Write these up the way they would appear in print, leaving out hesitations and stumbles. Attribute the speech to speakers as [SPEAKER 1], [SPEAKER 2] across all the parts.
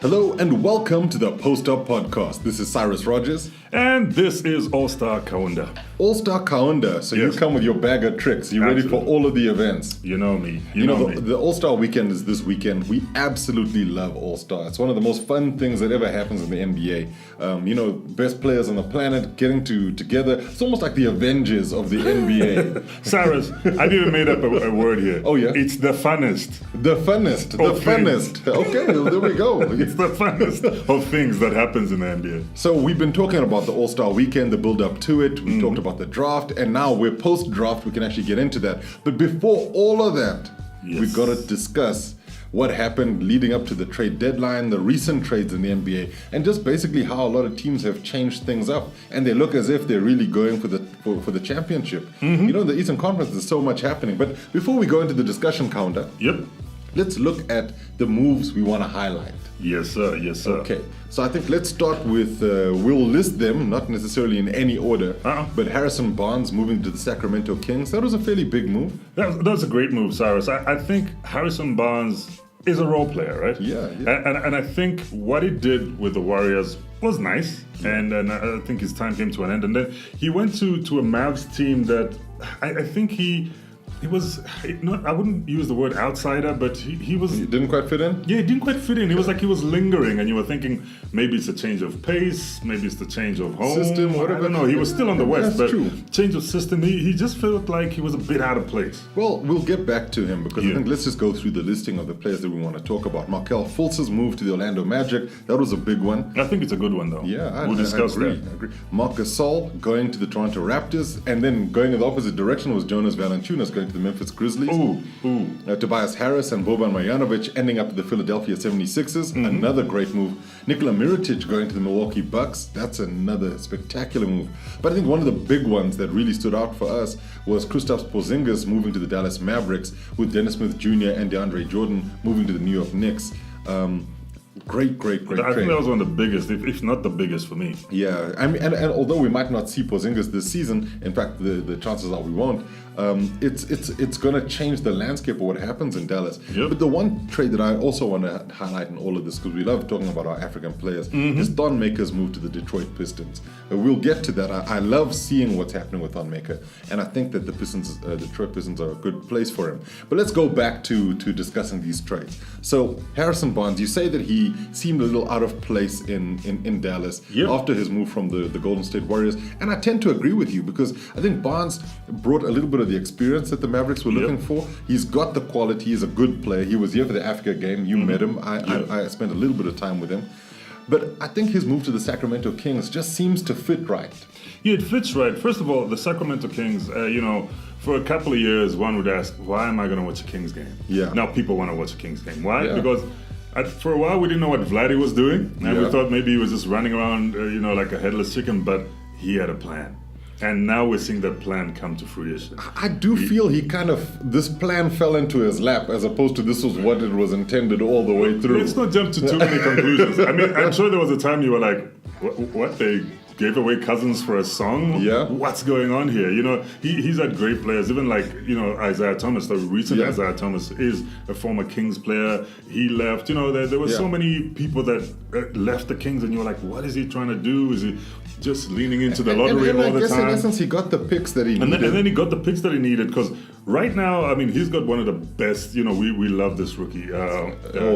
[SPEAKER 1] Hello and welcome to the Post Up Podcast. This is Cyrus Rogers.
[SPEAKER 2] And this is All-Star Kaunda.
[SPEAKER 1] All-Star Kaunda. So
[SPEAKER 2] Yes.
[SPEAKER 1] You come with your bag of tricks. You ready for all of the events?
[SPEAKER 2] You know me.
[SPEAKER 1] You know, the All-Star weekend is this weekend. We absolutely love All-Star. It's one of the most fun things that ever happens in the NBA. Best players on the planet getting together. It's almost like the Avengers of the NBA.
[SPEAKER 2] Cyrus, I've even made up a word here.
[SPEAKER 1] Oh, yeah?
[SPEAKER 2] It's the funnest.
[SPEAKER 1] The funnest. The
[SPEAKER 2] Of things.
[SPEAKER 1] funnest. Okay, well, there we go.
[SPEAKER 2] It's the funnest of things that happens in the NBA.
[SPEAKER 1] So we've been talking about the All-Star weekend, the build-up to it. We talked about the draft, and now we're post-draft. We can actually get into that. But before all of that,
[SPEAKER 2] Yes.
[SPEAKER 1] we've got to discuss what happened leading up to the trade deadline, the recent trades in the NBA, and just basically how a lot of teams have changed things up. And they look as if they're really going for the championship. You know, the Eastern Conference, there's so much happening. But before we go into the discussion, Kaunda,
[SPEAKER 2] Yep.
[SPEAKER 1] let's look at the moves we want to highlight.
[SPEAKER 2] Yes, sir. Yes, sir.
[SPEAKER 1] Okay, so I think let's start with, we'll list them, not necessarily in any order, but Harrison Barnes moving to the Sacramento Kings, that was a fairly big move.
[SPEAKER 2] That's a great move, Cyrus. I think Harrison Barnes is a role player, right?
[SPEAKER 1] Yeah.
[SPEAKER 2] And I think what he did with the Warriors was nice, and I think his time came to an end. And then he went to a Mavs team that I think he was not. I wouldn't use the word outsider, but he was.
[SPEAKER 1] It didn't quite fit in?
[SPEAKER 2] Yeah, it didn't quite fit in. He was like he was lingering, and you were thinking maybe it's a change of pace, maybe it's the change of home,
[SPEAKER 1] System, whatever.
[SPEAKER 2] I don't know. He was still on the West,
[SPEAKER 1] That's
[SPEAKER 2] but
[SPEAKER 1] true.
[SPEAKER 2] change of system. He just felt like he was a bit out of place.
[SPEAKER 1] Well, we'll get back to him because I
[SPEAKER 2] Yeah.
[SPEAKER 1] think let's just go through the listing of the players that we want to talk about. Markelle Fultz's move to the Orlando Magic, that was a big one.
[SPEAKER 2] I think it's a good one though.
[SPEAKER 1] Yeah,
[SPEAKER 2] we'll discuss
[SPEAKER 1] I agree.
[SPEAKER 2] that.
[SPEAKER 1] I agree. Marc Gasol going to the Toronto Raptors, and then going in the opposite direction was Jonas Valanciunas going to the Memphis Grizzlies.
[SPEAKER 2] Ooh.
[SPEAKER 1] Tobias Harris and Boban Marjanovic ending up at the Philadelphia 76ers. Another great move. Nikola Mirotic going to the Milwaukee Bucks. That's another spectacular move. But I think one of the big ones that really stood out for us was Kristaps Porzingis moving to the Dallas Mavericks, with Dennis Smith Jr. and DeAndre Jordan moving to the New York Knicks. Great
[SPEAKER 2] I
[SPEAKER 1] trade.
[SPEAKER 2] think that was one of the biggest, if not the biggest for me.
[SPEAKER 1] Yeah, I mean, and although we might not see Porzingis this season, in fact, the chances are we won't. It's going to change the landscape of what happens in Dallas.
[SPEAKER 2] Yep.
[SPEAKER 1] But the one trade that I also want to highlight in all of this, because we love talking about our African players, is Thon Maker's move to the Detroit Pistons. We'll get to that. I love seeing what's happening with Thon Maker, and I think that the Detroit Pistons are a good place for him. But let's go back to discussing these trades. So Harrison Barnes, you say that he seemed a little out of place in Dallas after his move from the Golden State Warriors, and I tend to agree with you because I think Barnes brought a little bit of the experience that the Mavericks were looking for. He's got the quality. He's a good player. He was here for the Africa game. You met him. I spent a little bit of time with him. But I think his move to the Sacramento Kings just seems to fit right.
[SPEAKER 2] Yeah, it fits right. First of all, the Sacramento Kings, for a couple of years, one would ask, why am I going to watch a Kings game?
[SPEAKER 1] Yeah.
[SPEAKER 2] Now people want to watch a Kings game. Why?
[SPEAKER 1] Yeah.
[SPEAKER 2] Because for a while we didn't know what Vladdy was doing. And we thought maybe he was just running around, like a headless chicken, but he had a plan. And now we're seeing that plan come to fruition.
[SPEAKER 1] I do feel this plan fell into his lap as opposed to this was what it was intended all the way through.
[SPEAKER 2] Let's not jump to too many conclusions. I mean, I'm sure there was a time you were like, what they gave away Cousins for a song?
[SPEAKER 1] Yeah.
[SPEAKER 2] What's going on here? He's had great players, even like, Isaiah Thomas, the recent Isaiah Thomas is a former Kings player. He left, there were so many people that left the Kings and you were like, what is he trying to do? Is he just leaning into the lottery all the time?
[SPEAKER 1] I guess in essence he got the picks that he needed.
[SPEAKER 2] And then he got the picks that he needed because right now, I mean, he's got one of the best. We love this rookie.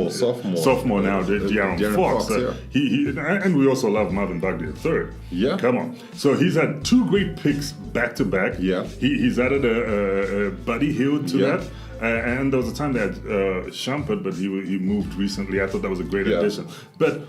[SPEAKER 1] Sophomore.
[SPEAKER 2] Sophomore now, De'Aaron Fox. And we also love Marvin Bagley III.
[SPEAKER 1] Yeah.
[SPEAKER 2] Come on. So he's had two great picks back to back.
[SPEAKER 1] Yeah.
[SPEAKER 2] He's added a Buddy Hield to that. And there was a time they had Shumpert, but he moved recently. I thought that was a great addition. But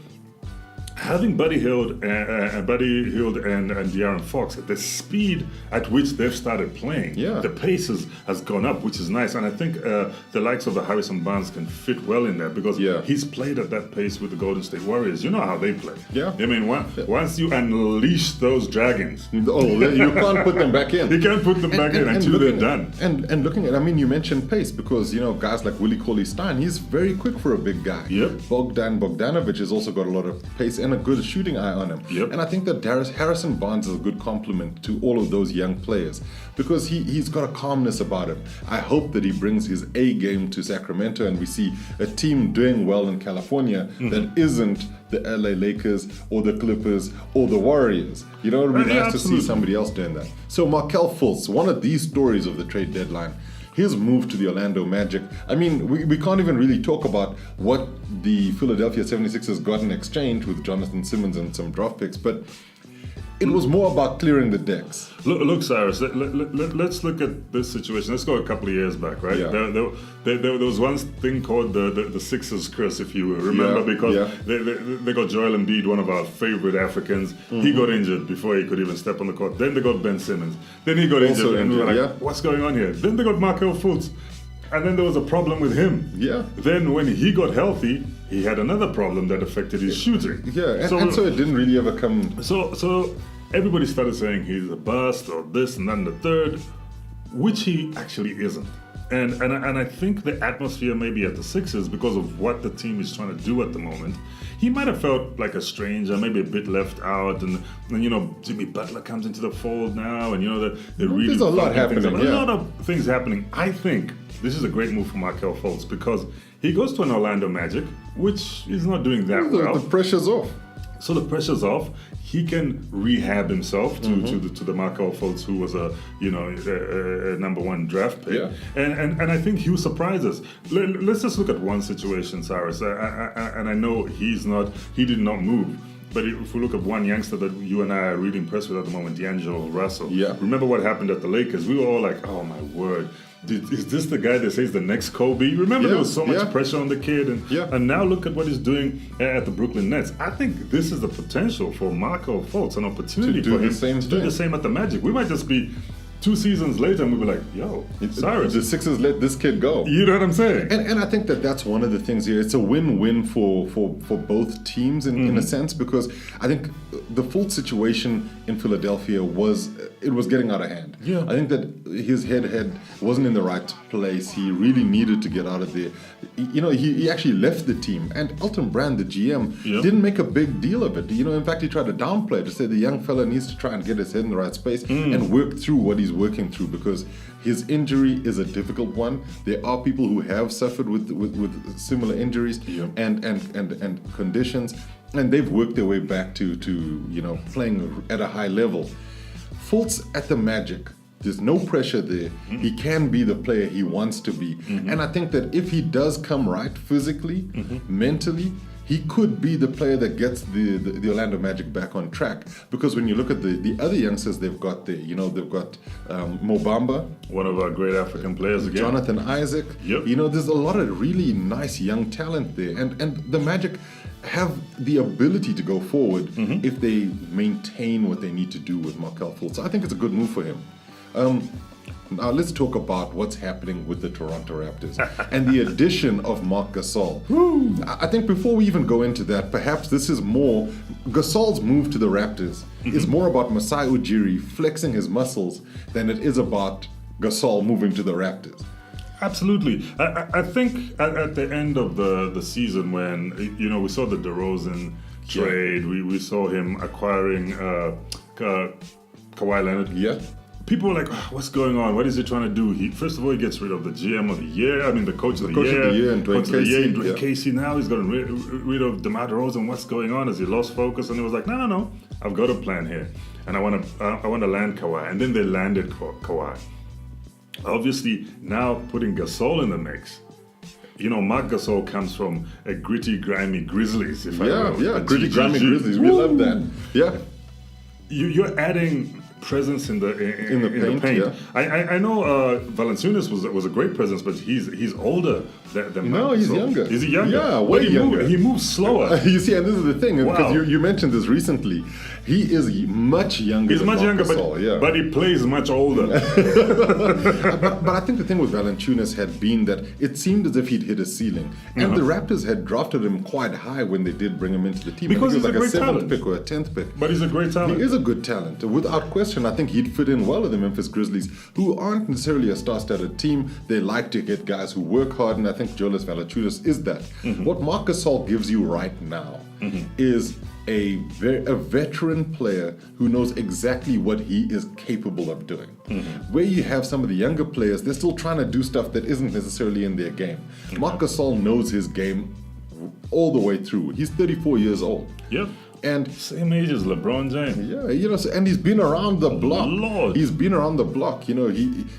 [SPEAKER 2] having Buddy Hield and De'Aaron Fox at the speed at which they've started playing, the pace has gone up, which is nice. And I think the likes of the Harrison Barnes can fit well in there because he's played at that pace with the Golden State Warriors. You know how they play.
[SPEAKER 1] Yeah.
[SPEAKER 2] I mean, once you unleash those dragons,
[SPEAKER 1] you can't put them back in.
[SPEAKER 2] You can't put them back in until they're done.
[SPEAKER 1] And looking at, you mentioned pace because, guys like Willie Cauley-Stein, he's very quick for a big guy.
[SPEAKER 2] Yep.
[SPEAKER 1] Bogdan Bogdanovic has also got a lot of pace. And and a good shooting eye on him.
[SPEAKER 2] Yep.
[SPEAKER 1] And I think that Harrison Barnes is a good complement to all of those young players because he's got a calmness about him. I hope that he brings his A game to Sacramento and we see a team doing well in California that isn't the LA Lakers or the Clippers or the Warriors. You know, it would be nice to see somebody else doing that. So Markelle Fultz, one of these stories of the trade deadline, his move to the Orlando Magic. I mean, we can't even really talk about what the Philadelphia 76ers got in exchange with Jonathan Simmons and some draft picks, but it was more about clearing the decks.
[SPEAKER 2] Look, Cyrus, let's look at this situation. Let's go a couple of years back, right?
[SPEAKER 1] Yeah.
[SPEAKER 2] There was one thing called the Sixers curse, if you remember, because they got Joel Embiid, one of our favorite Africans. He got injured before he could even step on the court. Then they got Ben Simmons. Then he got injured, and we were like, what's going on here? Then they got Markelle Fultz. And then there was a problem with him.
[SPEAKER 1] Yeah.
[SPEAKER 2] Then when he got healthy, he had another problem that affected his shooting.
[SPEAKER 1] Yeah, and so it didn't really ever come...
[SPEAKER 2] So everybody started saying he's a bust or this and then the third, which he actually isn't. And I think the atmosphere maybe at the Sixers, because of what the team is trying to do at the moment, he might have felt like a stranger, maybe a bit left out, and you know, Jimmy Butler comes into the fold now, and you know, they're really...
[SPEAKER 1] There's a lot happening,
[SPEAKER 2] A lot of things happening. I think this is a great move for Markelle Fultz because he goes to an Orlando Magic, which is not doing that well.
[SPEAKER 1] The pressure's off.
[SPEAKER 2] So the pressure's off. He can rehab himself to the Markelle Fultz, who was a number one draft pick, and I think he'll surprise us. Let's just look at one situation, Cyrus. And I know he did not move. But if we look at one youngster that you and I are really impressed with at the moment, D'Angelo Russell.
[SPEAKER 1] Yeah.
[SPEAKER 2] Remember what happened at the Lakers? We were all like, oh my word. Is this the guy that says the next Kobe? Remember there was so much pressure on the kid, and now look at what he's doing at the Brooklyn Nets. I think this is the potential for Markelle Fultz, an opportunity for him to do the same at the Magic. We might just be 2 seasons later and we'll be like, yo, Cyrus.
[SPEAKER 1] The Sixers let this kid go.
[SPEAKER 2] You know what I'm saying?
[SPEAKER 1] And I think that's one of the things here. It's a win-win for both teams in a sense, because I think the Fultz situation in Philadelphia was getting out of hand.
[SPEAKER 2] Yeah.
[SPEAKER 1] I think that his head wasn't in the right place. He really needed to get out of there. You know, he actually left the team, and Elton Brand, the GM, didn't make a big deal of it. You know, in fact, he tried to downplay it, to say the young fella needs to try and get his head in the right space and work through what he's working through, because his injury is a difficult one. There are people who have suffered with similar injuries and conditions, and they've worked their way back to you know, playing at a high level. Fultz at the Magic, there's no pressure there. He can be the player he wants to be. And I think that if he does come right physically, mentally, he could be the player that gets the Orlando Magic back on track. Because when you look at the other youngsters they've got there, you know, they've got Mo Bamba,
[SPEAKER 2] one of our great African players again.
[SPEAKER 1] Jonathan Isaac. You know, there's a lot of really nice young talent there. And the Magic have the ability to go forward if they maintain what they need to do with Markelle Fultz. So I think it's a good move for him. Now let's talk about what's happening with the Toronto Raptors and the addition of Marc Gasol. I think before we even go into that, perhaps this is more, Gasol's move to the Raptors is more about Masai Ujiri flexing his muscles than it is about Gasol moving to the Raptors.
[SPEAKER 2] Absolutely. I think at the end of the season, when, you know, we saw the DeRozan trade, we saw him acquiring Kawhi Leonard.
[SPEAKER 1] Yeah.
[SPEAKER 2] People were like, oh, what's going on? What is he trying to do? First of all, he gets rid of the GM of the year. I mean, the coach of the year.
[SPEAKER 1] And Dwayne
[SPEAKER 2] Casey. Now he's gotten rid of DeMar DeRozan. What's going on? Has he lost focus? And he was like, no. I've got a plan here. And I want to land Kawhi. And then they landed Kawhi. Obviously, now putting Gasol in the mix. You know, Marc Gasol comes from a gritty, grimy Grizzlies.
[SPEAKER 1] Gritty, grimy Grizzlies. We love that. Yeah.
[SPEAKER 2] You're adding presence in the paint.
[SPEAKER 1] Yeah.
[SPEAKER 2] I know Valanciunas was a great presence, but he's older than
[SPEAKER 1] No, he's younger.
[SPEAKER 2] Is he younger?
[SPEAKER 1] Yeah, way younger.
[SPEAKER 2] He moves slower.
[SPEAKER 1] You see, and this is the thing, because you mentioned this recently. He is much younger.
[SPEAKER 2] He's much younger, but he plays much older.
[SPEAKER 1] but I think the thing with Valanciunas had been that it seemed as if he'd hit a ceiling, and the Raptors had drafted him quite high when they did bring him into the team.
[SPEAKER 2] Because he's
[SPEAKER 1] like
[SPEAKER 2] a great
[SPEAKER 1] 7th
[SPEAKER 2] talent.
[SPEAKER 1] pick or a 10th pick.
[SPEAKER 2] But he's a great talent.
[SPEAKER 1] He is a good talent, without question. I think he'd fit in well with the Memphis Grizzlies, who aren't necessarily a star-studded team. They like to get guys who work hard, and I think Jonas Valanciunas is that. What Marc Gasol gives you right now is a veteran player who knows exactly what he is capable of doing. Where you have some of the younger players, they're still trying to do stuff that isn't necessarily in their game. Marc Gasol knows his game all the way through. He's 34 years old.
[SPEAKER 2] Yep.
[SPEAKER 1] And
[SPEAKER 2] same age as LeBron James.
[SPEAKER 1] Yeah, and he's been around the block.
[SPEAKER 2] Lord.
[SPEAKER 1] He's been around the block.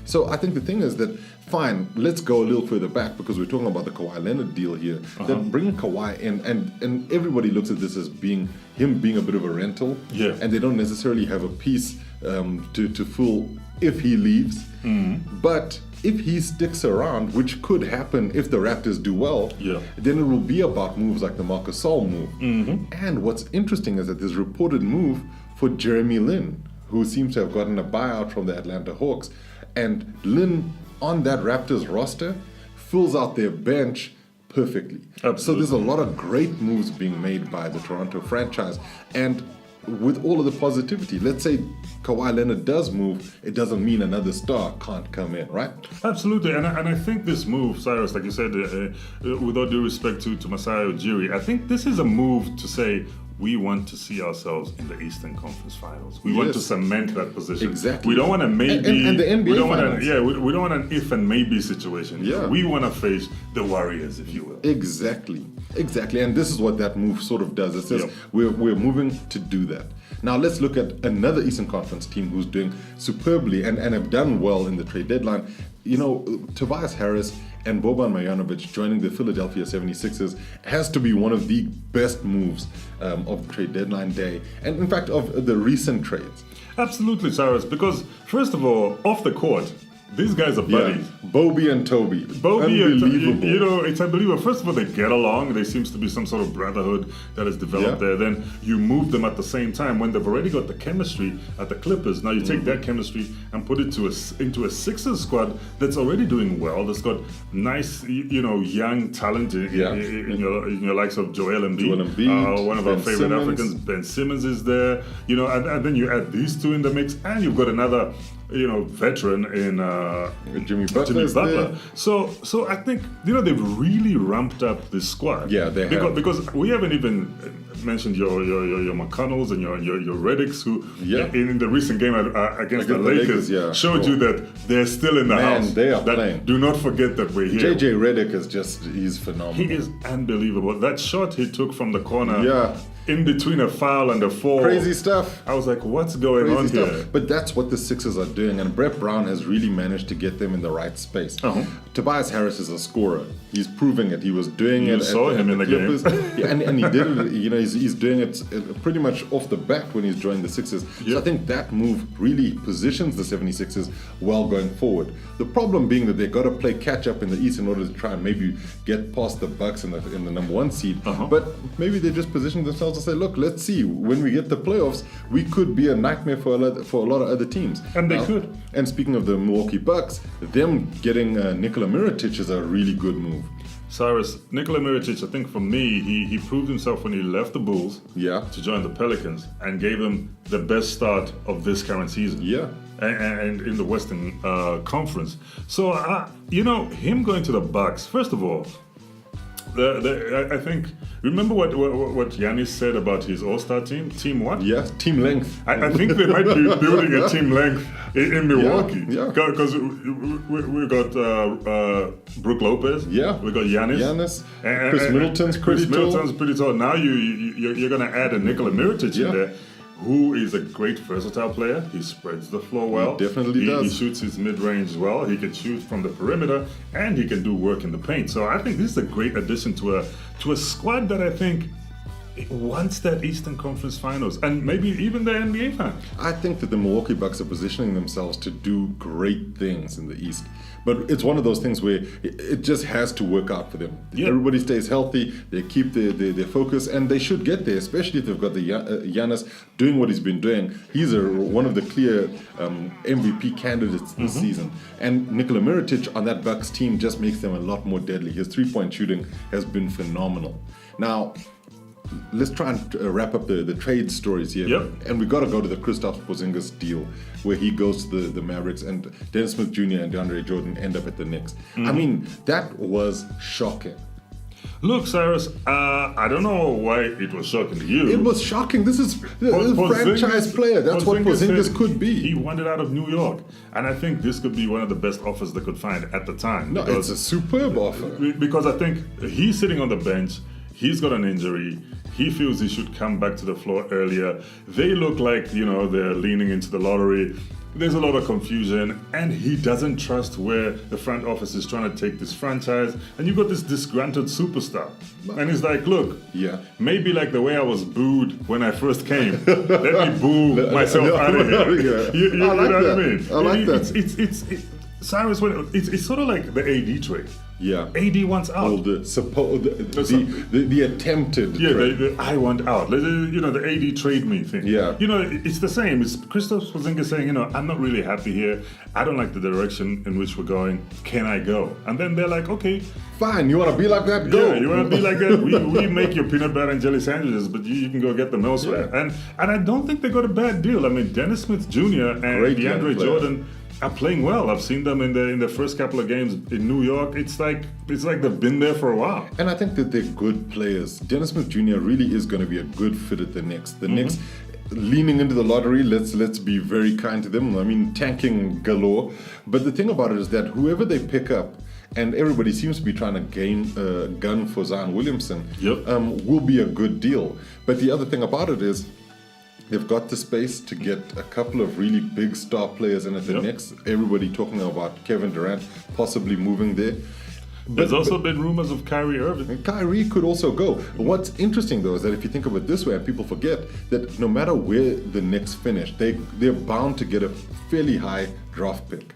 [SPEAKER 1] So I think the thing is that, fine, let's go a little further back because we're talking about the Kawhi Leonard deal here. That bringing Kawhi in, and everybody looks at this as him being a bit of a rental.
[SPEAKER 2] Yeah.
[SPEAKER 1] And they don't necessarily have a piece to fill if he leaves. But if he sticks around, which could happen if the Raptors do well, then it will be about moves like the Marc Gasol move. And what's interesting is that there's reported move for Jeremy Lin, who seems to have gotten a buyout from the Atlanta Hawks. And Lin, on that Raptors roster, fills out their bench perfectly.
[SPEAKER 2] Absolutely.
[SPEAKER 1] So there's a lot of great moves being made by the Toronto franchise. And with all of the positivity, let's say Kawhi Leonard does move, it doesn't mean another star can't come in, right?
[SPEAKER 2] Absolutely, and I think this move, Cyrus, like you said, with all due respect to Masai Ujiri, I think this is a move to say we want to see ourselves in the Eastern Conference Finals. We want to cement that position.
[SPEAKER 1] Exactly.
[SPEAKER 2] We don't want to maybe.
[SPEAKER 1] And the NBA
[SPEAKER 2] we don't
[SPEAKER 1] Finals.
[SPEAKER 2] we don't want an if and maybe situation.
[SPEAKER 1] Yeah.
[SPEAKER 2] We want to face the Warriors, if you will.
[SPEAKER 1] Exactly. And this is what that move sort of does. It says we're moving to do that. Now let's look at another Eastern Conference team who's doing superbly and have done well in the trade deadline. Tobias Harris and Boban Marjanovic joining the Philadelphia 76ers has to be one of the best moves of the trade deadline day, and in fact of the recent trades.
[SPEAKER 2] Absolutely, Cyrus, because first of all, off the court, these guys are buddies.
[SPEAKER 1] Bobby and Toby.
[SPEAKER 2] Unbelievable. It's unbelievable. First of all, they get along. There seems to be some sort of brotherhood that has developed there. Then you move them at the same time when they've already got the chemistry at the Clippers. Now you take that chemistry and put it into a Sixers squad that's already doing well. That's got nice, young talent in your likes of Joel Embiid, one of our favorite Africans. Ben Simmons is there. And then you add these two in the mix, and you've got another veteran in
[SPEAKER 1] Jimmy Butler.
[SPEAKER 2] So I think they've really ramped up this squad.
[SPEAKER 1] Yeah, they have.
[SPEAKER 2] Because we haven't even mentioned your McConnells and your Reddicks who in the recent game against the Lakers showed you that they're still in the house.
[SPEAKER 1] They are playing.
[SPEAKER 2] Do not forget that we're here.
[SPEAKER 1] JJ Redick he's phenomenal.
[SPEAKER 2] He is unbelievable. That shot he took from the corner.
[SPEAKER 1] Yeah.
[SPEAKER 2] In between a foul and a foul.
[SPEAKER 1] Crazy stuff.
[SPEAKER 2] I was like, what's going on here?
[SPEAKER 1] But that's what the Sixers are doing, and Brett Brown has really managed to get them in the right space. Tobias Harris is a scorer. He's proving it. He was doing it.
[SPEAKER 2] You saw him in the
[SPEAKER 1] Clippers.
[SPEAKER 2] game.
[SPEAKER 1] and he did it. He's doing it pretty much off the bat when he's joined the Sixers. So I think that move really positions the 76ers well going forward. The problem being that they've got to play catch up in the East in order to try and maybe get past the Bucks in the number one seed. But maybe they just position themselves to say, look, let's see, when we get the playoffs, we could be a nightmare for a lot of other teams.
[SPEAKER 2] And they could.
[SPEAKER 1] And speaking of the Milwaukee Bucks, them getting Nikola Mirotic is a really good move.
[SPEAKER 2] Cyrus, Nikola Mirotic, I think for me, he proved himself when he left the Bulls to join the Pelicans and gave them the best start of this current season.
[SPEAKER 1] Yeah.
[SPEAKER 2] And in the Western Conference. So, him going to the Bucks, first of all, I think, remember what Giannis said about his All-Star team? Team what?
[SPEAKER 1] Yeah, team length.
[SPEAKER 2] I think they might be building a team length in Milwaukee.
[SPEAKER 1] Yeah.
[SPEAKER 2] Because we got Brook Lopez.
[SPEAKER 1] Yeah.
[SPEAKER 2] We got Giannis.
[SPEAKER 1] Chris Middleton's pretty
[SPEAKER 2] tall. Now you're going to add a Nikola Mirotic in there, who is a great versatile player. He spreads the floor well.
[SPEAKER 1] He definitely does.
[SPEAKER 2] He shoots his mid-range well. He can shoot from the perimeter, and he can do work in the paint. So I think this is a great addition to a squad that I think wants that Eastern Conference Finals, and maybe even the NBA fans.
[SPEAKER 1] I think that the Milwaukee Bucks are positioning themselves to do great things in the East. But it's one of those things where it just has to work out for them.
[SPEAKER 2] Yeah.
[SPEAKER 1] Everybody stays healthy, they keep their focus, and they should get there, especially if they've got the Giannis doing what he's been doing. He's one of the clear MVP candidates this season. And Nikola Mirotic on that Bucks team just makes them a lot more deadly. His three-point shooting has been phenomenal. Now, let's try and wrap up the trade stories here.
[SPEAKER 2] Yep.
[SPEAKER 1] And we got to go to the Kristaps Porzingis deal, where he goes to the Mavericks and Dennis Smith Jr. and DeAndre Jordan end up at the Knicks. I mean, that was shocking.
[SPEAKER 2] Look, Cyrus, I don't know why it was shocking to you.
[SPEAKER 1] It was shocking. This is a franchise player. That's what Porzingis could be.
[SPEAKER 2] He wanted out of New York. And I think this could be one of the best offers they could find at the time.
[SPEAKER 1] No, it's a superb offer.
[SPEAKER 2] Because I think he's sitting on the bench. He's got an injury. He feels he should come back to the floor earlier. They look like, they're leaning into the lottery. There's a lot of confusion, and he doesn't trust where the front office is trying to take this franchise. And you've got this disgruntled superstar. And he's like, look, maybe like the way I was booed when I first came, let me boo myself out of here. You know what I mean?
[SPEAKER 1] I like that.
[SPEAKER 2] Cyrus, it's sort of like the AD trade.
[SPEAKER 1] Yeah.
[SPEAKER 2] AD wants out.
[SPEAKER 1] Well, the attempted trade.
[SPEAKER 2] The I want out. The AD trade me thing.
[SPEAKER 1] Yeah.
[SPEAKER 2] It's the same. It's Kristaps Porzingis saying, I'm not really happy here. I don't like the direction in which we're going. Can I go? And then they're like, okay.
[SPEAKER 1] Fine. You want to be like that? Go.
[SPEAKER 2] Yeah, you want to be like that? We make your peanut butter and jelly sandwiches, but you can go get them elsewhere.
[SPEAKER 1] Yeah.
[SPEAKER 2] And I don't think they got a bad deal. I mean, Dennis Smith Jr. and DeAndre Jordan are playing well. I've seen them in the first couple of games in New York. It's like they've been there for a while.
[SPEAKER 1] And I think that they're good players. Dennis Smith Jr. really is going to be a good fit at the Knicks. The Knicks leaning into the lottery, let's be very kind to them. I mean, tanking galore. But the thing about it is that whoever they pick up, and everybody seems to be trying to gain a gun for Zion Williamson, will be a good deal. But the other thing about it is, they've got the space to get a couple of really big star players in at the Knicks. Everybody talking about Kevin Durant possibly moving there.
[SPEAKER 2] There's also been rumors of Kyrie Irving.
[SPEAKER 1] And Kyrie could also go. What's interesting though is that if you think of it this way, and people forget that no matter where the Knicks finish, they're bound to get a fairly high draft pick.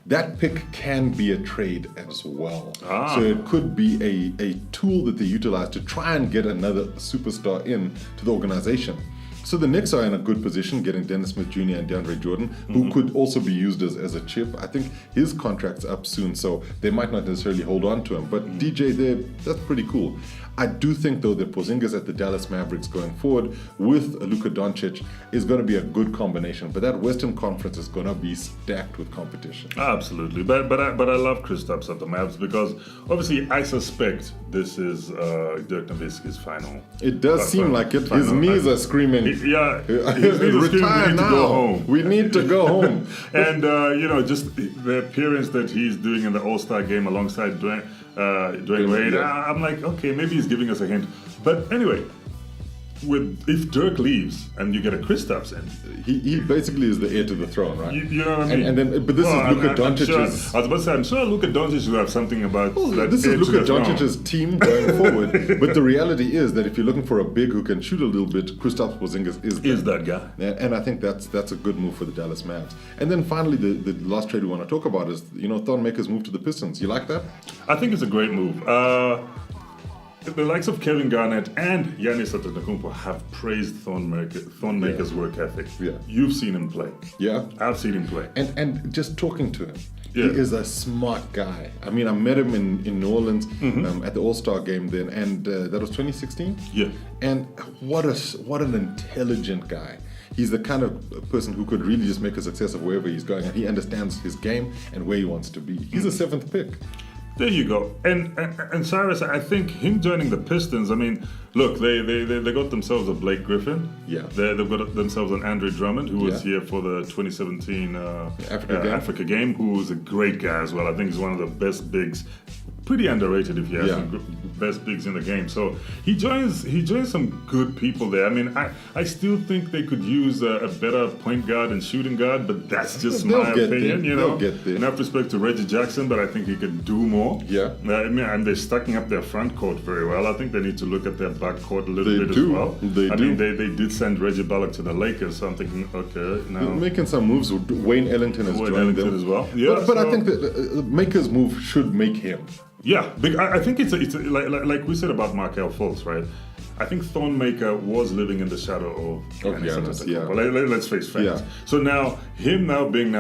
[SPEAKER 1] That pick can be a trade as well. So it could be a tool that they utilize to try and get another superstar in to the organization. So the Knicks are in a good position, getting Dennis Smith Jr. and DeAndre Jordan, who could also be used as a chip. I think his contract's up soon, so they might not necessarily hold on to him. But DJ there, that's pretty cool. I do think, though, that Porzingis at the Dallas Mavericks going forward with Luka Doncic is going to be a good combination. But that Western Conference is going to be stacked with competition.
[SPEAKER 2] Absolutely. But I love Kristaps at the Mavs because obviously I suspect this is Dirk Nowitzki's final.
[SPEAKER 1] It does seem like it. His knees are screaming.
[SPEAKER 2] His knees are screaming, we need to go home.
[SPEAKER 1] We need to go home.
[SPEAKER 2] And, just the appearance that he's doing in the All-Star game alongside Dwayne Wade, I'm like, okay, maybe he's giving us a hint. But anyway, if Dirk leaves and you get a Kristaps in,
[SPEAKER 1] he basically is the heir to the throne, right?
[SPEAKER 2] You know what I mean?
[SPEAKER 1] And then, but this is Luka Doncic's.
[SPEAKER 2] I was about to say, I'm sure Luka Doncic will have something about that.
[SPEAKER 1] This is Luka Doncic's team going forward. But the reality is that if you're looking for a big who can shoot a little bit, Kristaps Porzingis is
[SPEAKER 2] that guy.
[SPEAKER 1] And I think that's a good move for the Dallas Mavs. And then finally, the last trade we want to talk about is Thon Maker's move to the Pistons. You like that?
[SPEAKER 2] I think it's a great move. The likes of Kevin Garnett and Giannis Antetokounmpo have praised Thon Maker's work ethic.
[SPEAKER 1] Yeah.
[SPEAKER 2] You've seen him play.
[SPEAKER 1] Yeah.
[SPEAKER 2] I've seen him play.
[SPEAKER 1] And just talking to him, he is a smart guy. I mean, I met him in New Orleans at the All-Star game then, and that was 2016?
[SPEAKER 2] Yeah.
[SPEAKER 1] And what an intelligent guy. He's the kind of person who could really just make a success of wherever he's going, and he understands his game and where he wants to be. He's a 7th pick.
[SPEAKER 2] There you go. And Cyrus, I think him joining the Pistons, I mean, look, they got themselves a Blake Griffin.
[SPEAKER 1] Yeah.
[SPEAKER 2] They've got themselves an Andre Drummond, who was here for the 2017 Africa game, who was a great guy as well. I think he's one of the best bigs. Pretty underrated if you ask me, best bigs in the game. So he joins some good people there. I mean, I still think they could use a better point guard and shooting guard, but that's just my opinion.
[SPEAKER 1] They'll get there.
[SPEAKER 2] Enough respect to Reggie Jackson, but I think he could do more.
[SPEAKER 1] Yeah.
[SPEAKER 2] And they're stacking up their front court very well. I think they need to look at their back court a little bit as well. I mean, they did send Reggie Bullock to the Lakers, so I'm thinking, okay, now...
[SPEAKER 1] They're making some moves. Wayne Ellington has joined them.
[SPEAKER 2] as well. Yeah,
[SPEAKER 1] but I think that Maker's move should make him.
[SPEAKER 2] Yeah, I think it's like we said about Markelle Fultz, right? I think Thon Maker was living in the shadow of Giannis.
[SPEAKER 1] Yeah.
[SPEAKER 2] Let's face facts.
[SPEAKER 1] Yeah.
[SPEAKER 2] So being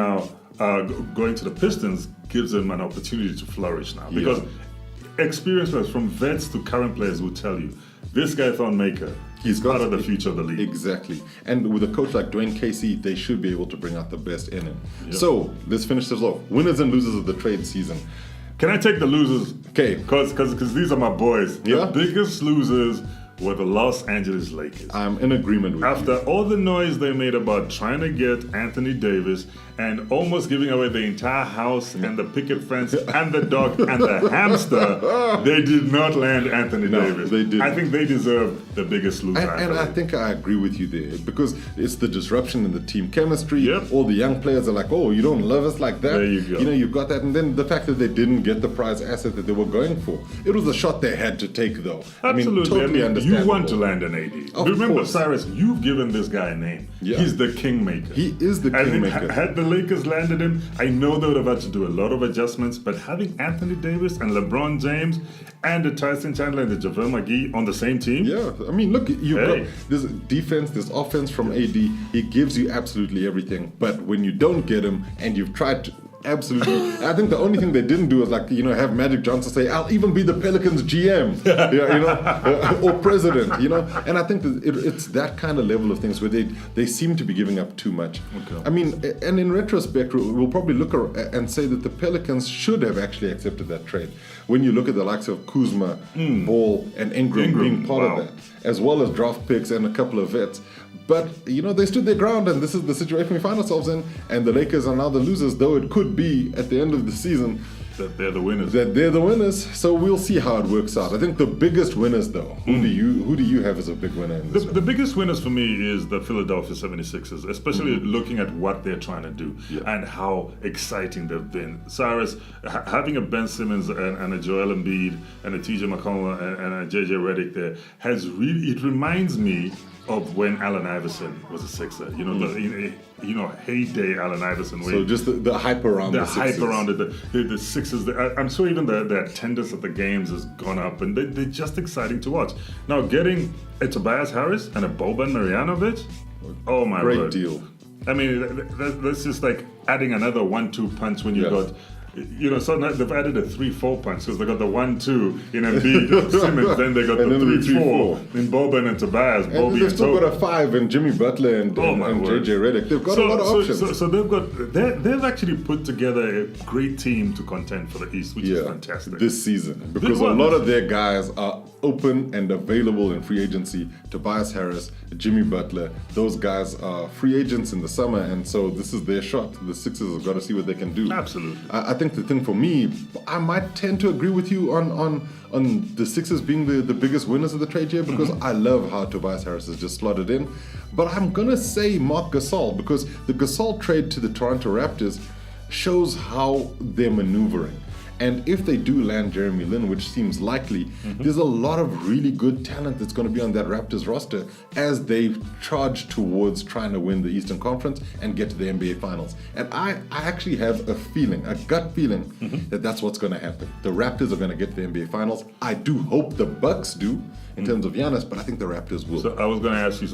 [SPEAKER 2] going to the Pistons gives him an opportunity to flourish now, because experience from vets to current players will tell you this guy Thon Maker. He's part of the future of the league.
[SPEAKER 1] Exactly. And with a coach like Dwayne Casey, they should be able to bring out the best in him.
[SPEAKER 2] Yep.
[SPEAKER 1] So let's finish this off. Winners and losers of the trade season.
[SPEAKER 2] Can I take the losers?
[SPEAKER 1] Okay.
[SPEAKER 2] Because these are my boys.
[SPEAKER 1] Yeah.
[SPEAKER 2] The biggest losers were the Los Angeles Lakers.
[SPEAKER 1] I'm in agreement with
[SPEAKER 2] After
[SPEAKER 1] you.
[SPEAKER 2] all the noise they made about trying to get Anthony Davis and almost giving away the entire house and the picket fence and the dog and the hamster, they did not land Anthony Davis.
[SPEAKER 1] They didn't.
[SPEAKER 2] I think they deserve the biggest loser.
[SPEAKER 1] And I think I agree with you there because it's the disruption in the team chemistry.
[SPEAKER 2] Yep.
[SPEAKER 1] All the young players are like, oh, you don't love us like that.
[SPEAKER 2] There you go.
[SPEAKER 1] You've got that. And then the fact that they didn't get the prize asset that they were going for. It was a shot they had to take, though.
[SPEAKER 2] Absolutely.
[SPEAKER 1] Totally understandable.
[SPEAKER 2] You want to land an AD.
[SPEAKER 1] Of
[SPEAKER 2] Remember,
[SPEAKER 1] course.
[SPEAKER 2] Cyrus, you've given this guy a name.
[SPEAKER 1] Yeah.
[SPEAKER 2] He's the kingmaker.
[SPEAKER 1] He is the kingmaker.
[SPEAKER 2] Had the Lakers landed him, I know they would have had to do a lot of adjustments, but having Anthony Davis and LeBron James and the Tyson Chandler and the JaVale McGee on the same team.
[SPEAKER 1] Yeah, I mean, look, you've got this defense, this offense from AD. He gives you absolutely everything. But when you don't get him and you've tried to absolutely, I think the only thing they didn't do is have Magic Johnson say, "I'll even be the Pelicans GM," or president, And I think that it's that kind of level of things where they seem to be giving up too much.
[SPEAKER 2] Okay.
[SPEAKER 1] I mean, and in retrospect, we'll probably look and say that the Pelicans should have actually accepted that trade. When you look at the likes of Kuzma, Ball, and Ingram being part of that, as well as draft picks and a couple of vets. But, they stood their ground, and this is the situation we find ourselves in. And the Lakers are now the losers, though it could be at the end of the season
[SPEAKER 2] that they're the winners.
[SPEAKER 1] So we'll see how it works out. I think the biggest winners, though, who do you have as a big winner in this?
[SPEAKER 2] The biggest winners for me is the Philadelphia 76ers, especially looking at what they're trying to do and how exciting they've been. Cyrus, having a Ben Simmons and a Joel Embiid and a TJ McConnell and a JJ Redick there it reminds me of when Allen Iverson was a Sixer. Heyday Allen Iverson.
[SPEAKER 1] So just the hype around the Sixers.
[SPEAKER 2] hype around it, the Sixers. I'm sure even the attendance at the games has gone up, and they're just exciting to watch. Now getting a Tobias Harris and a Boban Marjanovic, oh my word.
[SPEAKER 1] Great deal.
[SPEAKER 2] I mean, that's just like adding another 1-2 punch when you got. So now they've added a 3-4 punch because they got the 1-2 in Embiid, Simmons, then they got the 3-4 in Boban and Tobias.
[SPEAKER 1] And they've still got a 5 in Jimmy Butler and JJ Redick. They've got a lot of options.
[SPEAKER 2] So they've actually put together a great team to contend for the East, which is fantastic.
[SPEAKER 1] This season. Because a lot of their guys are open and available in free agency. Tobias Harris, Jimmy Butler, those guys are free agents in the summer, and so this is their shot. The Sixers have got to see what they can do.
[SPEAKER 2] Absolutely.
[SPEAKER 1] I think the thing for me, I might tend to agree with you on the Sixers being the biggest winners of the trade here because I love how Tobias Harris has just slotted in. But I'm going to say Marc Gasol because the Gasol trade to the Toronto Raptors shows how they're maneuvering. And if they do land Jeremy Lin, which seems likely, there's a lot of really good talent that's going to be on that Raptors roster as they charge towards trying to win the Eastern Conference and get to the NBA Finals. And I actually have a gut feeling, that that's what's going to happen. The Raptors are going to get to the NBA Finals. I do hope the Bucks do in terms of Giannis, but I think the Raptors will.
[SPEAKER 2] So I was going to ask you,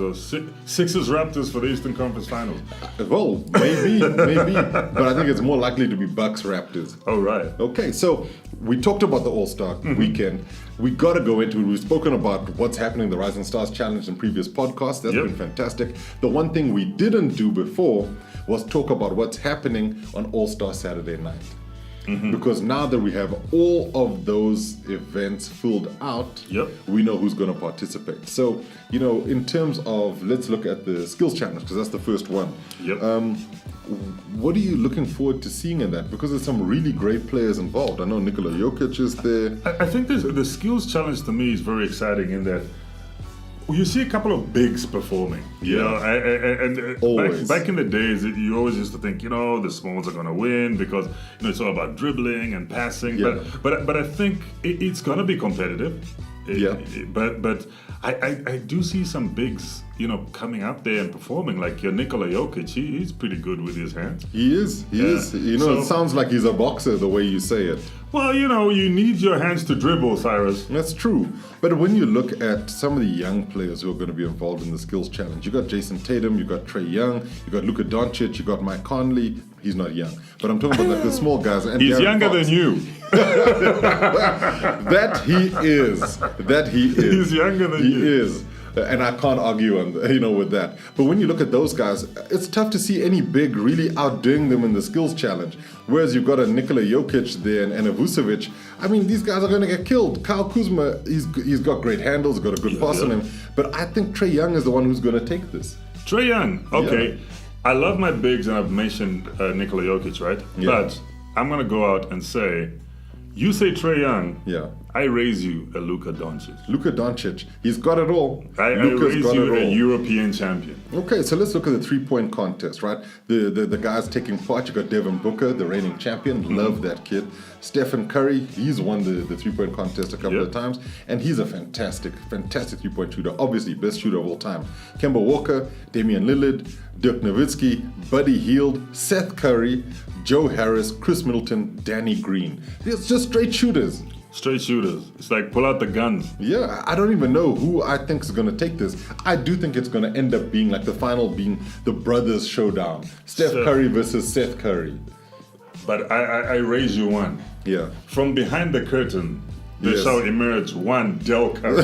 [SPEAKER 2] Sixers Raptors for the Eastern Conference Finals?
[SPEAKER 1] Well, maybe, but I think it's more likely to be Bucks Raptors.
[SPEAKER 2] Oh, right.
[SPEAKER 1] Okay, so we talked about the All-Star weekend. We got to go into it. We've spoken about what's happening in the Rising Stars Challenge in previous podcasts. That's been fantastic. The one thing we didn't do before was talk about what's happening on All-Star Saturday night. Because now that we have all of those events filled out, we know who's going to participate. So, in terms of, let's look at the skills challenge, because that's the first one. What are you looking forward to seeing in that? Because there's some really great players involved. I know Nikola Jokic is there.
[SPEAKER 2] I think the skills challenge to me is very exciting in that you see a couple of bigs performing. Back in the days, you always used to think, the smalls are going to win because it's all about dribbling and passing. But I think it's going to be competitive. But I do see some bigs, coming out there and performing. Like your Nikola Jokic, he's pretty good with his hands.
[SPEAKER 1] He is. It sounds like he's a boxer the way you say it.
[SPEAKER 2] Well, you need your hands to dribble, Cyrus.
[SPEAKER 1] That's true. But when you look at some of the young players who are going to be involved in the skills challenge, you got Jason Tatum, you got Trae Young, you got Luka Doncic, you got Mike Conley. He's not young, but I'm talking about the small guys. And
[SPEAKER 2] he's younger than you.
[SPEAKER 1] That he is.
[SPEAKER 2] He's younger than you.
[SPEAKER 1] He is. and I can't argue on with that. But when you look at those guys, it's tough to see any big really outdoing them in the skills challenge. Whereas you've got a Nikola Jokic there and a Vucevic. I mean, these guys are going to get killed. Kyle Kuzma, he's got great handles, got a good pass on him. But I think Trae Young is the one who's going to take this.
[SPEAKER 2] Trae Young, okay. Yeah. I love my bigs, and I've mentioned Nikola Jokic, right? Yeah. But I'm going to go out and say, you say Trae Young, I raise you a Luka Doncic.
[SPEAKER 1] Luka Doncic, he's got it all.
[SPEAKER 2] I raise you a European champion.
[SPEAKER 1] Okay, so let's look at the three-point contest, right? The guys taking part. You got Devin Booker, the reigning champion. Love that kid. Stephen Curry, he's won the three-point contest a couple of times, and he's a fantastic three-point shooter. Obviously, best shooter of all time. Kemba Walker, Damian Lillard, Dirk Nowitzki, Buddy Hield, Seth Curry, Joe Harris, Chris Middleton, Danny Green. It's just straight shooters.
[SPEAKER 2] Straight shooters. It's like pull out the guns.
[SPEAKER 1] Yeah, I don't even know who I think is going to take this. I do think it's going to end up being like the final being the brothers showdown. Steph Curry versus Seth Curry.
[SPEAKER 2] But I raise you one.
[SPEAKER 1] Yeah.
[SPEAKER 2] From behind the curtain, there shall emerge one Del Curry.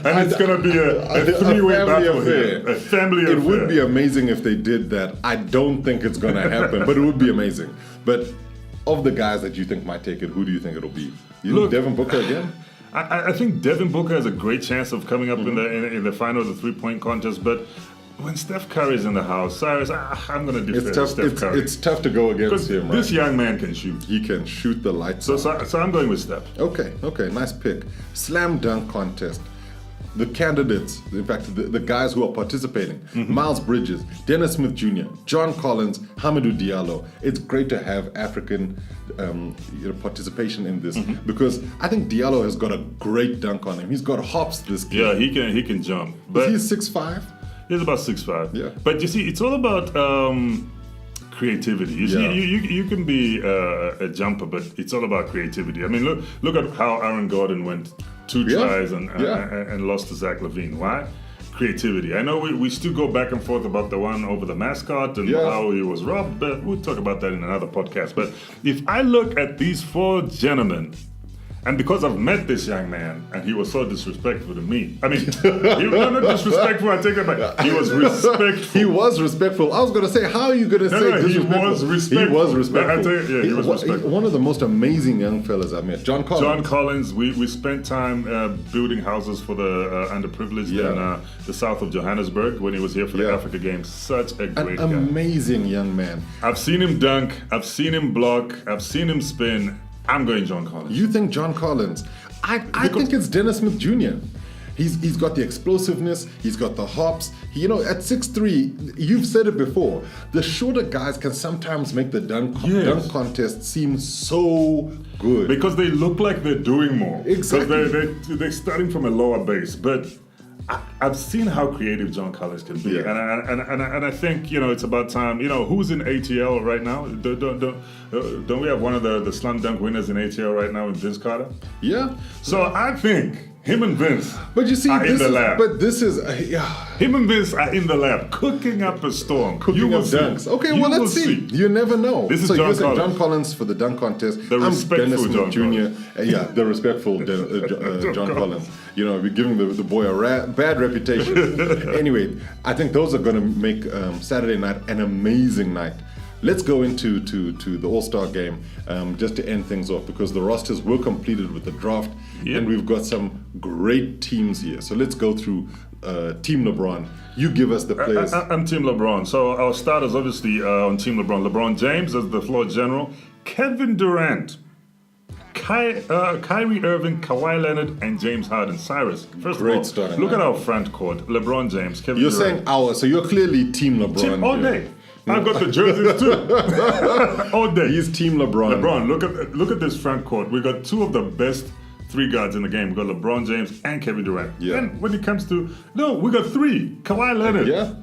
[SPEAKER 2] And it's going to be a three-way battle here. A family affair.
[SPEAKER 1] It would be amazing if they did that. I don't think it's going to happen, but it would be amazing. But of the guys that you think might take it, who do you think it'll be? Look, Devin Booker again?
[SPEAKER 2] I think Devin Booker has a great chance of coming up in the final of the three-point contest, but when Steph Curry's in the house, Cyrus, I'm going to defend Steph Curry.
[SPEAKER 1] It's tough to go against him, right?
[SPEAKER 2] This young man can shoot.
[SPEAKER 1] He can shoot the lights
[SPEAKER 2] out. So I'm going with Steph.
[SPEAKER 1] Okay, nice pick. Slam dunk contest. The candidates, in fact, the guys who are participating, Miles Bridges, Dennis Smith Jr., John Collins, Hamidou Diallo. It's great to have African participation in this because I think Diallo has got a great dunk on him. He's got hops, this kid.
[SPEAKER 2] Yeah, he can jump.
[SPEAKER 1] But he's 6'5".
[SPEAKER 2] He's about 6'5".
[SPEAKER 1] Yeah.
[SPEAKER 2] But you see, it's all about creativity. You see, you can be a jumper, but it's all about creativity. I mean, look at how Aaron Gordon went 2 tries and lost to Zach LaVine. Why? Creativity. I know we still go back and forth about the one over the mascot and how he was robbed, but we'll talk about that in another podcast. But if I look at these 4 gentlemen, and because I've met this young man, and he was so disrespectful to me. I mean, he was not disrespectful, I take it back. He was respectful.
[SPEAKER 1] He was respectful. I was going to say, how are you going to say disrespectful?
[SPEAKER 2] He was respectful.
[SPEAKER 1] He was respectful.
[SPEAKER 2] He was respectful.
[SPEAKER 1] One of the most amazing young fellas I've met. John Collins.
[SPEAKER 2] We spent time building houses for the underprivileged in the south of Johannesburg when he was here for the Africa Games. Such a great guy.
[SPEAKER 1] Amazing young man.
[SPEAKER 2] I've seen him dunk. I've seen him block. I've seen him spin. I'm going John Collins.
[SPEAKER 1] You think John Collins? I think it's Dennis Smith Jr. He's got the explosiveness. He's got the hops. At 6'3", you've said it before. The shorter guys can sometimes make the dunk contest seem so good
[SPEAKER 2] because they look like they're doing more.
[SPEAKER 1] Exactly.
[SPEAKER 2] Because they're starting from a lower base, but I've seen how creative John Collins can be, and I think it's about time. Who's in ATL right now? Don't we have one of the slam dunk winners in ATL right now in Vince Carter?
[SPEAKER 1] Yeah.
[SPEAKER 2] So I think him and Vince
[SPEAKER 1] are
[SPEAKER 2] in the lab.
[SPEAKER 1] But this is
[SPEAKER 2] him and Vince are in the lab cooking up a storm.
[SPEAKER 1] Cooking up dunks. Okay, well let's see. You never know.
[SPEAKER 2] This is John
[SPEAKER 1] Collins for the dunk contest.
[SPEAKER 2] The respectful John Collins.
[SPEAKER 1] Jr. The respectful John Collins. We're giving the boy a bad reputation. Anyway, I think those are going to make Saturday night an amazing night. Let's go into the All-Star game just to end things off because the rosters were completed with the draft and we've got some great teams here. So let's go through Team LeBron. You give us the players.
[SPEAKER 2] I'm Team LeBron. So our starters obviously on Team LeBron. LeBron James as the floor general. Kevin Durant. Kyrie Irving, Kawhi Leonard, and James Harden. Cyrus, first of all, look at our front court. LeBron James, Kevin Durant.
[SPEAKER 1] You're saying our, so you're clearly Team LeBron.
[SPEAKER 2] All day. I've got the jerseys too. All day.
[SPEAKER 1] He's Team LeBron.
[SPEAKER 2] LeBron, look at this front court. We got 2 of the best 3 guards in the game. We got LeBron James and Kevin Durant.
[SPEAKER 1] Yeah.
[SPEAKER 2] And when it comes to we got 3. Kawhi Leonard.
[SPEAKER 1] Yeah.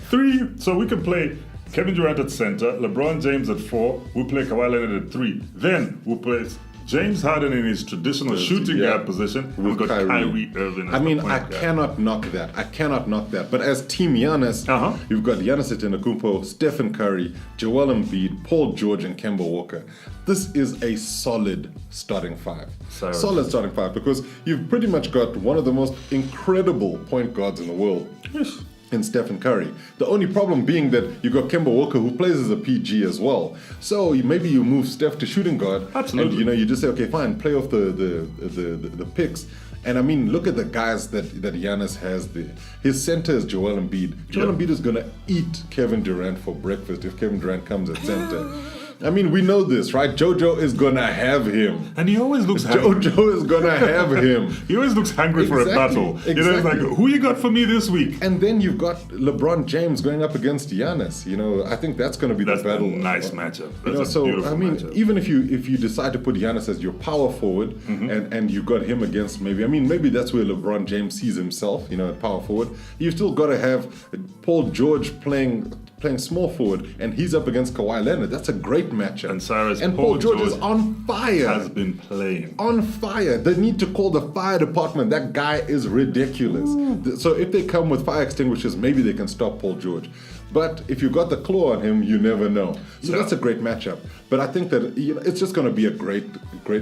[SPEAKER 2] 3. So we can play Kevin Durant at center, LeBron James at 4. We'll play Kawhi Leonard at 3. Then we'll play James Harden in his traditional shooting guard position. We've got Kyrie Irving.
[SPEAKER 1] I mean, I cannot knock that. I cannot knock that. But as Team Giannis, you've got Giannis Antetokounmpo, Stephen Curry, Joel Embiid, Paul George, and Kemba Walker. This is a solid starting five. Solid starting five, because you've pretty much got one of the most incredible point guards in the world.
[SPEAKER 2] Yes.
[SPEAKER 1] In Stephen Curry. The only problem being that you got Kemba Walker, who plays as a PG as well. So maybe you move Steph to shooting guard.
[SPEAKER 2] Absolutely.
[SPEAKER 1] And you just say, okay, fine, play off the picks. And I mean, look at the guys that Giannis has there. His center is Joel Embiid. Joel Embiid is gonna eat Kevin Durant for breakfast if Kevin Durant comes at center. I mean, we know this, right? JoJo is gonna have him.
[SPEAKER 2] And he always looks hungry.
[SPEAKER 1] JoJo is gonna have him.
[SPEAKER 2] He always looks hungry for a battle.
[SPEAKER 1] Exactly.
[SPEAKER 2] You know, it's like, who you got for me this week?
[SPEAKER 1] And then you've got LeBron James going up against Giannis. You know, I think that's gonna be the battle.
[SPEAKER 2] Nice matchup. That's
[SPEAKER 1] so
[SPEAKER 2] beautiful
[SPEAKER 1] I mean,
[SPEAKER 2] matchup.
[SPEAKER 1] even if you decide to put Giannis as your power forward, and you got him against maybe that's where LeBron James sees himself, you know, at power forward. You've still got to have Paul George playing small forward, and he's up against Kawhi Leonard. That's a great matchup.
[SPEAKER 2] And Cyrus,
[SPEAKER 1] Paul George is on fire.
[SPEAKER 2] Has been playing.
[SPEAKER 1] On fire. They need to call the fire department. That guy is ridiculous. Ooh. So if they come with fire extinguishers, maybe they can stop Paul George. But if you got the claw on him, you never know. So that's a great matchup. But I think that it's just going to be a great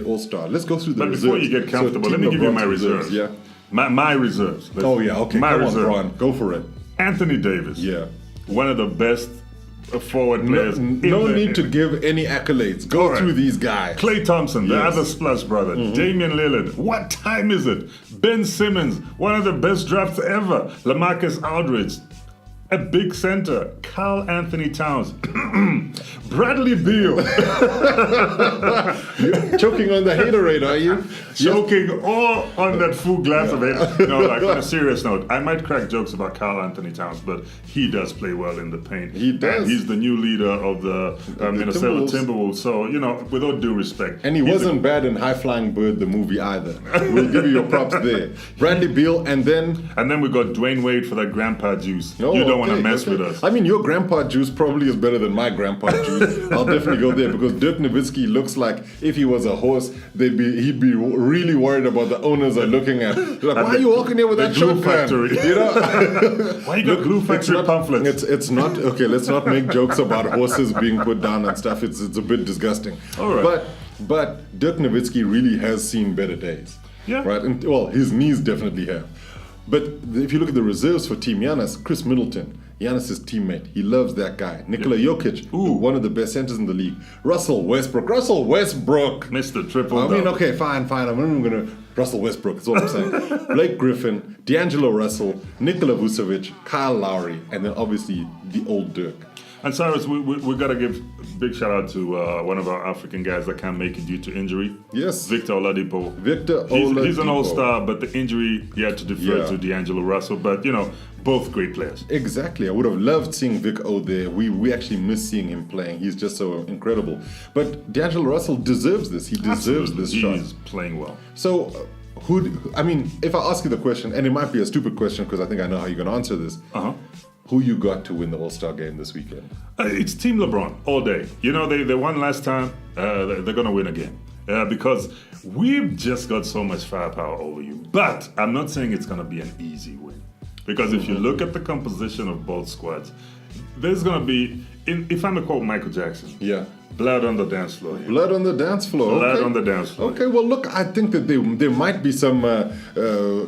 [SPEAKER 1] All-Star. Let's go through the reserves.
[SPEAKER 2] But before you get comfortable, let me give you my reserves.
[SPEAKER 1] Yeah.
[SPEAKER 2] My reserves.
[SPEAKER 1] Okay.
[SPEAKER 2] My reserve.
[SPEAKER 1] Come on, Ron. Go for it.
[SPEAKER 2] Anthony Davis.
[SPEAKER 1] Yeah.
[SPEAKER 2] One of the best forward players.
[SPEAKER 1] No need to give any accolades. Go through these guys.
[SPEAKER 2] Klay Thompson, the other Splash brother. Damian Lillard. What time is it? Ben Simmons, one of the best drafts ever. LaMarcus Aldridge. A big center, Karl Anthony Towns, Bradley Beal.
[SPEAKER 1] You're choking on the haterade, are you?
[SPEAKER 2] Choking all on that full glass of it. No, like on a serious note, I might crack jokes about Karl Anthony Towns, but he does play well in the paint.
[SPEAKER 1] He does.
[SPEAKER 2] And he's the new leader of the Minnesota Timberwolves. So, you know, with all due respect.
[SPEAKER 1] And he wasn't bad in High Flying Bird, the movie, either. We'll give you your props there. Bradley Beal, and then
[SPEAKER 2] we got Dwayne Wade for that grandpa juice. You don't want to mess with us.
[SPEAKER 1] I mean, your grandpa juice probably is better than my grandpa juice. I'll definitely go there, because Dirk Nowitzki looks like if he was a horse, he'd be really worried about the owners are looking at. They're like, why are you walking here with that
[SPEAKER 2] glue
[SPEAKER 1] shotgun?
[SPEAKER 2] Factory.
[SPEAKER 1] You know?
[SPEAKER 2] Why you got glue factory pamphlets?
[SPEAKER 1] It's not okay. Let's not make jokes about horses being put down and stuff. It's a bit disgusting.
[SPEAKER 2] All right.
[SPEAKER 1] But Dirk Nowitzki really has seen better days.
[SPEAKER 2] Yeah.
[SPEAKER 1] Right. And, well, his knees definitely have. But if you look at the reserves for Team Giannis, Chris Middleton, Giannis' teammate. He loves that guy. Nikola Jokic, one of the best centers in the league. Russell Westbrook.
[SPEAKER 2] Mr. Triple.
[SPEAKER 1] I mean, okay, fine. I'm going to... Russell Westbrook, that's all I'm saying. Blake Griffin, D'Angelo Russell, Nikola Vucevic, Kyle Lowry, and then obviously the old Dirk.
[SPEAKER 2] And Cyrus, we got to give a big shout out to one of our African guys that can't make it due to injury.
[SPEAKER 1] Yes.
[SPEAKER 2] Victor Oladipo.
[SPEAKER 1] He's
[SPEAKER 2] an all-star, but the injury, he had to defer to D'Angelo Russell. But, you know, both great players.
[SPEAKER 1] Exactly. I would have loved seeing Vic O there. We actually miss seeing him playing. He's just so incredible. But D'Angelo Russell deserves this. He deserves this shot.
[SPEAKER 2] He's playing well.
[SPEAKER 1] So, if I ask you the question, and it might be a stupid question because I think I know how you're going to answer this. Who you got to win the All-Star game this weekend?
[SPEAKER 2] It's Team LeBron all day. You know, they won last time. They're going to win again. Because we've just got so much firepower over you. But I'm not saying it's going to be an easy win. Because if you look at the composition of both squads, there's going to be, if I'm to quote Michael Jackson, blood on the dance floor. Here.
[SPEAKER 1] Blood on the dance floor.
[SPEAKER 2] Blood on the dance floor.
[SPEAKER 1] Okay, well, look, I think that there might be some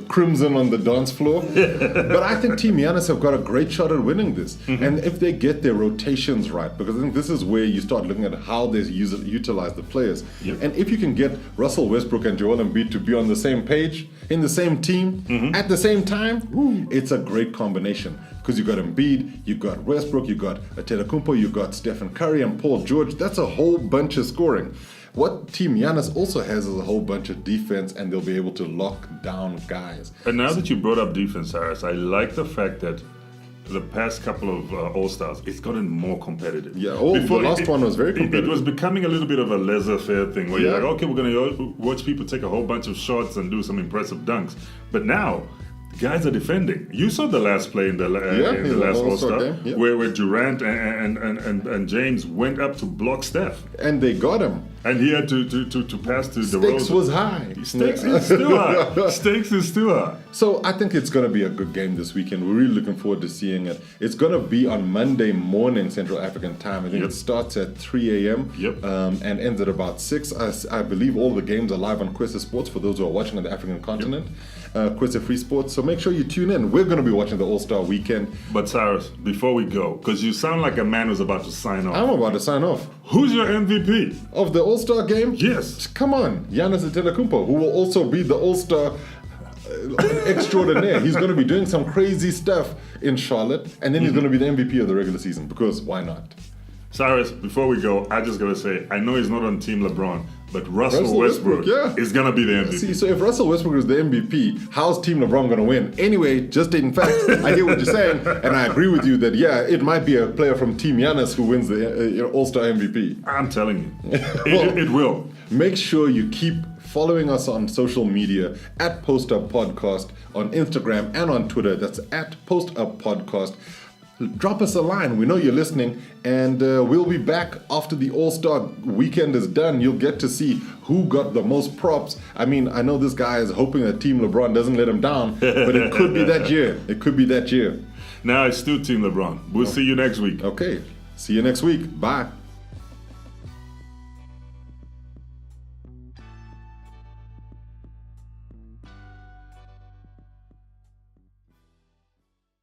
[SPEAKER 1] crimson on the dance floor. But I think Team Giannis have got a great shot at winning this. And if they get their rotations right, because I think this is where you start looking at how they utilize the players. And if you can get Russell Westbrook and Joel Embiid to be on the same page, in the same team, at the same time, it's a great combination. Because you got Embiid, you got Westbrook, you got Antetokounmpo, you got Stephen Curry and Paul George. That's a whole bunch of scoring. What Team Giannis also has is a whole bunch of defense, and they'll be able to lock down guys.
[SPEAKER 2] And now that you brought up defense, Cyrus, I like the fact that the past couple of All-Stars, it's gotten more competitive.
[SPEAKER 1] Yeah, the last one was very competitive.
[SPEAKER 2] It was becoming a little bit of a laissez-faire thing where you're like, okay, we're going to watch people take a whole bunch of shots and do some impressive dunks. But now, guys are defending. You saw the last play in the last All-Star where Durant and James went up to block Steph.
[SPEAKER 1] And they got him.
[SPEAKER 2] and he had to pass to the
[SPEAKER 1] Stakes was high.
[SPEAKER 2] Stakes is still high. Stakes is still high.
[SPEAKER 1] So I think it's going to be a good game this weekend. We're really looking forward to seeing it. It's going to be on Monday morning Central African time. I think it starts at 3 a.m. And ends at about 6. I believe all the games are live on Kwesa Sports for those who are watching on the African continent. Kwesa Free Sports. So make sure you tune in. We're going to be watching the All-Star Weekend.
[SPEAKER 2] But Cyrus, before we go, because you sound like a man who's about to sign off.
[SPEAKER 1] I'm about to sign off.
[SPEAKER 2] Who's your MVP?
[SPEAKER 1] Of the All-Star game?
[SPEAKER 2] Yes.
[SPEAKER 1] Come on. Giannis Antetokounmpo, who will also be the All-Star extraordinaire. He's going to be doing some crazy stuff in Charlotte, and then he's going to be the MVP of the regular season, because why not?
[SPEAKER 2] Cyrus, before we go, I just got to say, I know he's not on Team LeBron, but Russell Westbrook is going to be the MVP.
[SPEAKER 1] See, so if Russell Westbrook is the MVP, how's Team LeBron going to win? Anyway, just in fact, I hear what you're saying, and I agree with you that, it might be a player from Team Giannis who wins the All-Star MVP.
[SPEAKER 2] I'm telling you, it will.
[SPEAKER 1] Make sure you keep following us on social media at Post Up Podcast on Instagram and on Twitter. That's at Post Up Podcast. Drop us a line. We know you're listening, and we'll be back after the All-Star weekend is done. You'll get to see who got the most props. I mean, I know this guy is hoping that Team LeBron doesn't let him down, but it could be that year. It could be that year.
[SPEAKER 2] Now it's still Team LeBron. We'll see you next week.
[SPEAKER 1] Okay. See you next week. Bye.